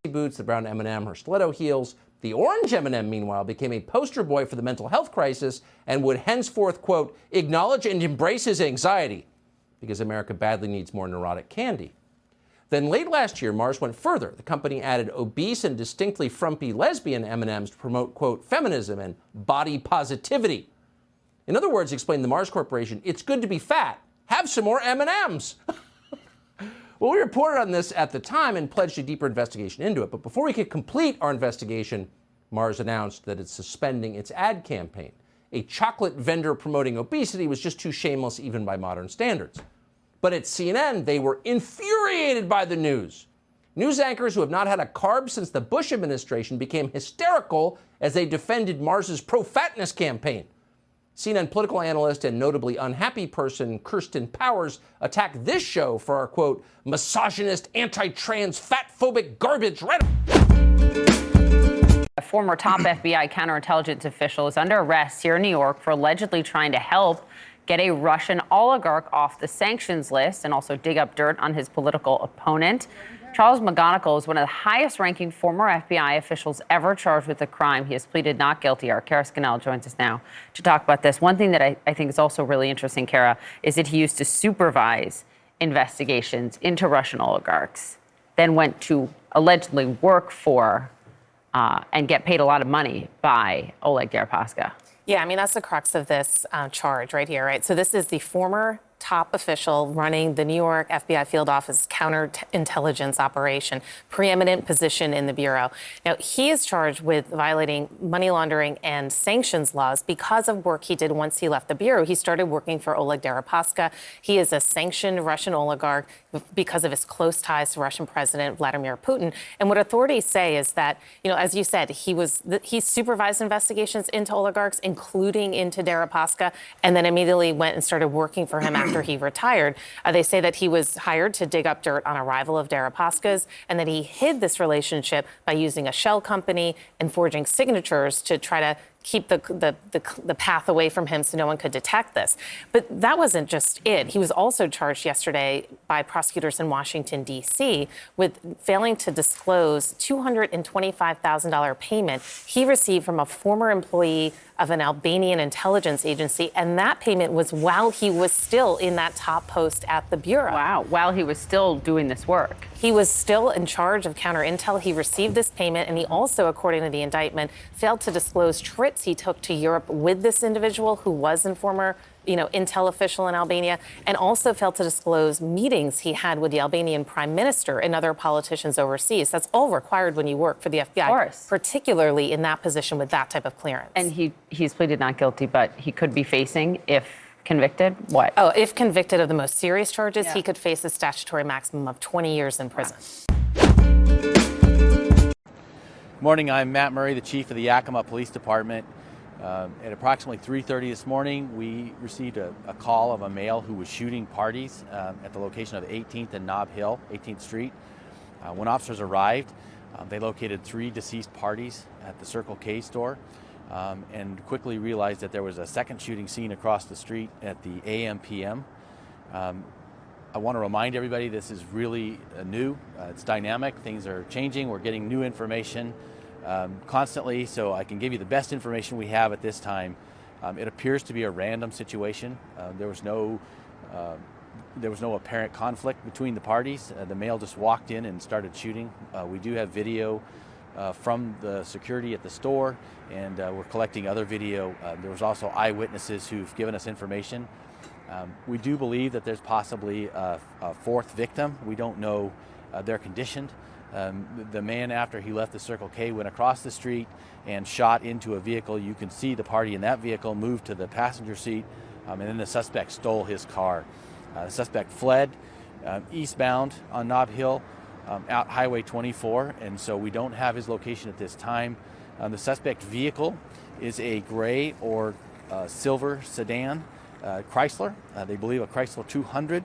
boots, the brown M&M, her stiletto heels. The orange M&M, meanwhile, became a poster boy for the mental health crisis and would henceforth, quote, acknowledge and embrace his anxiety because America badly needs more neurotic candy. Then late last year, Mars went further. The company added obese and distinctly frumpy lesbian M&Ms to promote, quote, feminism and body positivity. In other words, explained the Mars Corporation, it's good to be fat. Have some more M&Ms. Well, we reported on this at the time and pledged a deeper investigation into it. But before we could complete our investigation, Mars announced that it's suspending its ad campaign. A chocolate vendor promoting obesity was just too shameless even by modern standards. But at CNN, they were infuriated by the news. News anchors who have not had a carb since the Bush administration became hysterical as they defended Mars's pro-fatness campaign. CNN political analyst and notably unhappy person Kirsten Powers attacked this show for our, quote, misogynist, anti-trans, fat-phobic garbage rhetoric. A former top FBI counterintelligence official is under arrest here in New York for allegedly trying to help get a Russian oligarch off the sanctions list and also dig up dirt on his political opponent. Charles McGonigal is one of the highest-ranking former FBI officials ever charged with a crime. He has pleaded not guilty. Our Kara Scannell joins us now to talk about this. One thing that I think is also really interesting, Kara, is that he used to supervise investigations into Russian oligarchs, then went to allegedly work for and get paid a lot of money by Oleg Deripaska. Yeah, I mean, that's the crux of this charge right here, right? So this is the former top official running the New York FBI field office counterintelligence operation, preeminent position in the Bureau. Now, he is charged with violating money laundering and sanctions laws because of work he did once he left the Bureau. He started working for Oleg Deripaska. He is a sanctioned Russian oligarch because of his close ties to Russian President Vladimir Putin. And what authorities say is that, you know, as you said, he supervised investigations into oligarchs, including into Deripaska, and then immediately went and started working for him after he retired. They say that he was hired to dig up dirt on a rival of Deripaska's and that he hid this relationship by using a shell company and forging signatures to try to keep the path away from him so no one could detect this. But that wasn't just it. He was also charged yesterday by prosecutors in Washington, D.C. with failing to disclose $225,000 payment he received from a former employee of an Albanian intelligence agency, and that payment was while he was still in that top post at the Bureau. Wow, while he was still doing this work. He was still in charge of counterintel. He received this payment, and he also, according to the indictment, failed to disclose trips he took to Europe with this individual who was a former, intel official in Albania, and also failed to disclose meetings he had with the Albanian prime minister and other politicians overseas. That's all required when you work for the FBI, particularly in that position with that type of clearance. And he's pleaded not guilty, but he could be facing, if convicted, what? Oh, if convicted of the most serious charges, he could face a statutory maximum of 20 years in prison. Good morning, I'm Matt Murray, the chief of the Yakima Police Department. At approximately 3:30 this morning, we received a call of a male who was shooting parties at the location of 18th and Nob Hill, 18th Street. When officers arrived, they located 3 deceased parties at the Circle K store and quickly realized that there was a second shooting scene across the street at the AM/PM. I want to remind everybody this is really new. It's dynamic. Things are changing. We're getting new information constantly, so I can give you the best information we have at this time. It appears to be a random situation. There was no apparent conflict between the parties. The male just walked in and started shooting. We do have video from the security at the store, and we're collecting other video. There was also eyewitnesses who've given us information. We do believe that there's possibly a fourth victim. We don't know their condition. The man, after he left the Circle K, went across the street and shot into a vehicle. You can see the party in that vehicle move to the passenger seat, and then the suspect stole his car. The suspect fled eastbound on Nob Hill, out Highway 24, and so we don't have his location at this time. The suspect vehicle is a gray or silver sedan Chrysler. They believe a Chrysler 200.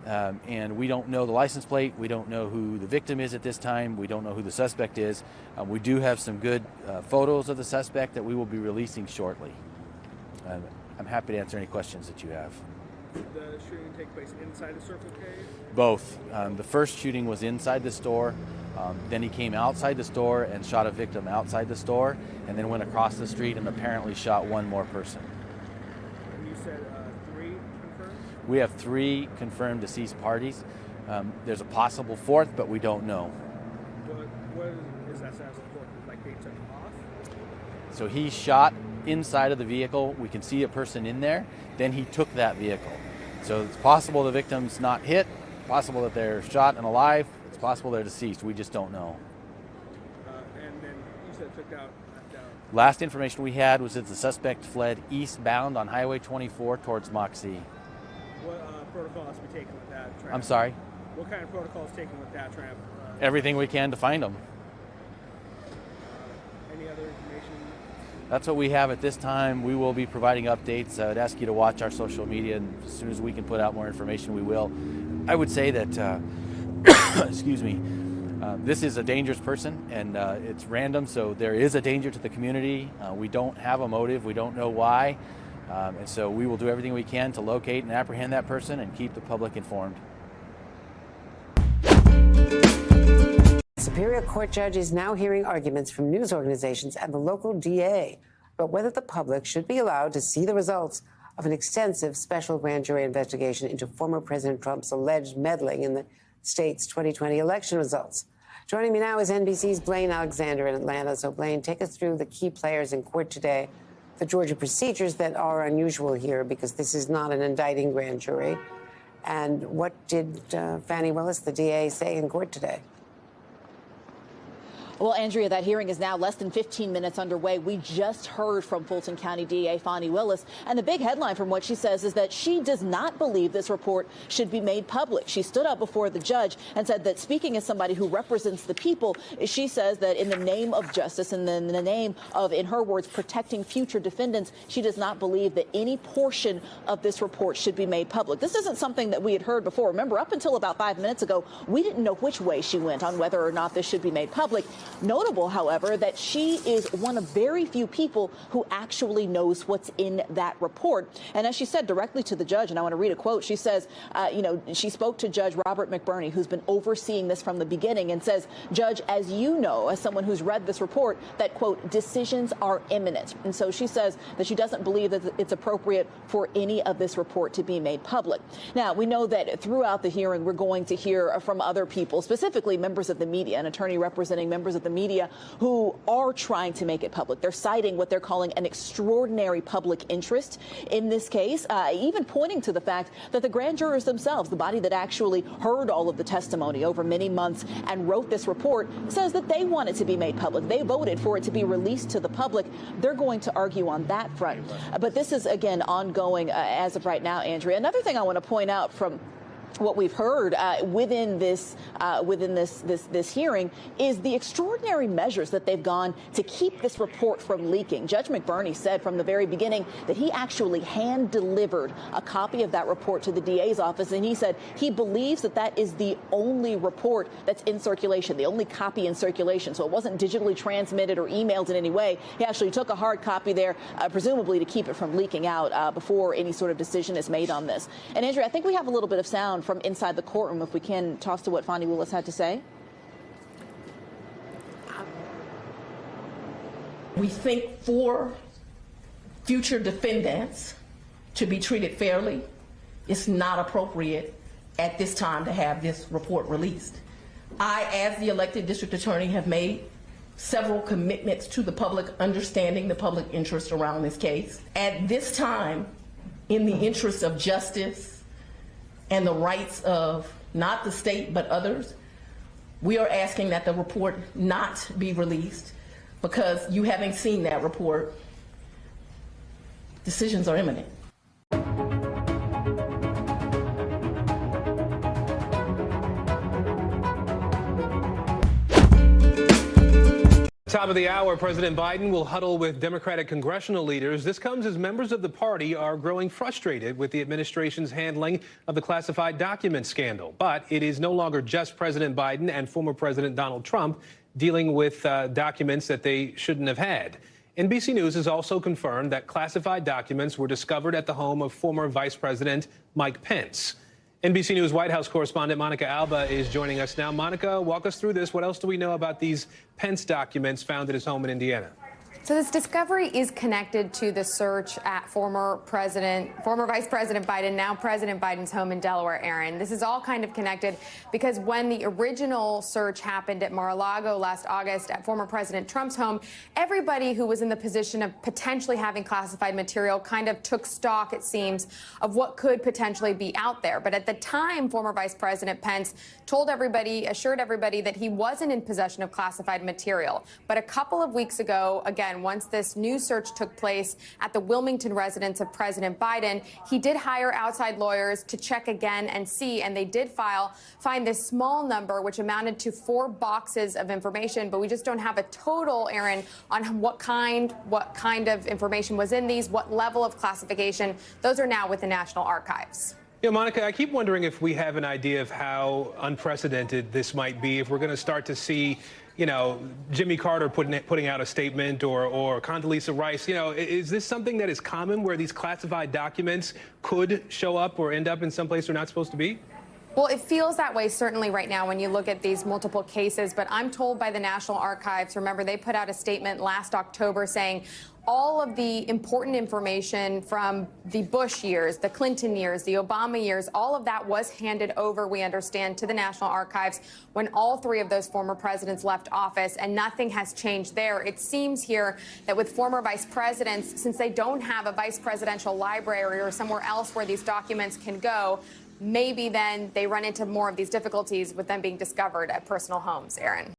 And we don't know the license plate. We don't know who the victim is at this time. We don't know who the suspect is. We do have some good photos of the suspect that we will be releasing shortly. I'm happy to answer any questions that you have. Did the shooting take place inside the Circle K? Both. The first shooting was inside the store. Then he came outside the store and shot a victim outside the store, and then went across the street and apparently shot one more person. And you said 3 confirmed? We have 3 confirmed deceased parties. There's a possible 4th, but we don't know. What is that status of the 4th? Like they took off? So he shot inside of the vehicle. We can see a person in there. Then he took that vehicle. So it's possible the victim's not hit, possible that they're shot and alive. It's possible they're deceased. We just don't know. And then you said took out. Last information we had was that the suspect fled eastbound on Highway 24 towards Moxie. What protocol has to be taken with that? I'm sorry? What kind of protocol is taken with that tramp? Everything we can to find them. Any other information? That's what we have at this time. We will be providing updates. I'd ask you to watch our social media, and as soon as we can put out more information, we will. I would say that, excuse me, this is a dangerous person, and it's random, so there is a danger to the community. We don't have a motive. We don't know why. And so we will do everything we can to locate and apprehend that person and keep the public informed. Superior Court judge is now hearing arguments from news organizations and the local DA about whether the public should be allowed to see the results of an extensive special grand jury investigation into former President Trump's alleged meddling in the state's 2020 election results. Joining me now is NBC's Blaine Alexander in Atlanta. So, Blaine, take us through the key players in court today, the Georgia procedures that are unusual here because this is not an indicting grand jury. And what did Fani Willis, the DA, say in court today? Well, Andrea, that hearing is now less than 15 minutes underway. We just heard from Fulton County DA Fani Willis, and the big headline from what she says is that she does not believe this report should be made public. She stood up before the judge and said that, speaking as somebody who represents the people, she says that in the name of justice and in the name of, in her words, protecting future defendants, she does not believe that any portion of this report should be made public. This isn't something that we had heard before. Remember, up until about 5 minutes ago, we didn't know which way she went on whether or not this should be made public. Notable, however, that she is one of very few people who actually knows what's in that report. And as she said directly to the judge, and I want to read a quote, she says, she spoke to Judge Robert McBurney, who's been overseeing this from the beginning, and says, Judge, as you know, as someone who's read this report, that, quote, decisions are imminent. And so she says that she doesn't believe that it's appropriate for any of this report to be made public. Now, we know that throughout the hearing, we're going to hear from other people, specifically members of the media, an attorney representing members of the media who are trying to make it public. They're citing what they're calling an extraordinary public interest in this case, even pointing to the fact that the grand jurors themselves, the body that actually heard all of the testimony over many months and wrote this report, says that they want it to be made public. They voted for it to be released to the public. They're going to argue on that front. But this is, again, ongoing as of right now, Andrea. Another thing I want to point out from what we've heard within this hearing is the extraordinary measures that they've gone to keep this report from leaking. Judge McBurney said from the very beginning that he actually hand-delivered a copy of that report to the DA's office, and he said he believes that that is the only report that's in circulation, the only copy in circulation. So it wasn't digitally transmitted or emailed in any way. He actually took a hard copy there, presumably to keep it from leaking out before any sort of decision is made on this. And Andrew, I think we have a little bit of sound from inside the courtroom, if we can toss to what Fani Willis had to say. We think for future defendants to be treated fairly, it's not appropriate at this time to have this report released. I, as the elected district attorney, have made several commitments to the public, understanding the public interest around this case. At this time, in the interest of justice and the rights of not the state but others, we are asking that the report not be released because you having seen that report, decisions are imminent. Top of the hour, President Biden will huddle with Democratic congressional leaders. This comes as members of the party are growing frustrated with the administration's handling of the classified document scandal. But it is no longer just President Biden and former President Donald Trump dealing with documents that they shouldn't have had. NBC News has also confirmed that classified documents were discovered at the home of former Vice President Mike Pence. NBC News White House correspondent Monica Alba is joining us now. Monica, walk us through this. What else do we know about these Pence documents found at his home in Indiana? So this discovery is connected to the search at former Vice President Biden, now President Biden's home in Delaware, Aaron. This is all kind of connected because when the original search happened at Mar-a-Lago last August at former President Trump's home, everybody who was in the position of potentially having classified material kind of took stock, it seems, of what could potentially be out there. But at the time, former Vice President Pence assured everybody that he wasn't in possession of classified material. But a couple of weeks ago, again, once this new search took place at the Wilmington residence of President Biden, he did hire outside lawyers to check again and see, and they did find this small number, which amounted to 4 boxes of information, but we just don't have a total, Aaron, on what kind of information was in these, what level of classification. Those are now with the National Archives. Yeah, Monica, I keep wondering if we have an idea of how unprecedented this might be, if we're going to start to see, Jimmy Carter putting out a statement or Condoleezza Rice. Is this something that is common where these classified documents could show up or end up in some place they're not supposed to be? Well, it feels that way certainly right now when you look at these multiple cases, but I'm told by the National Archives, remember, they put out a statement last October saying all of the important information from the Bush years, the Clinton years, the Obama years, all of that was handed over, we understand, to the National Archives when all 3 of those former presidents left office, and nothing has changed there. It seems here that with former vice presidents, since they don't have a vice presidential library or somewhere else where these documents can go, maybe then they run into more of these difficulties with them being discovered at personal homes, Aaron.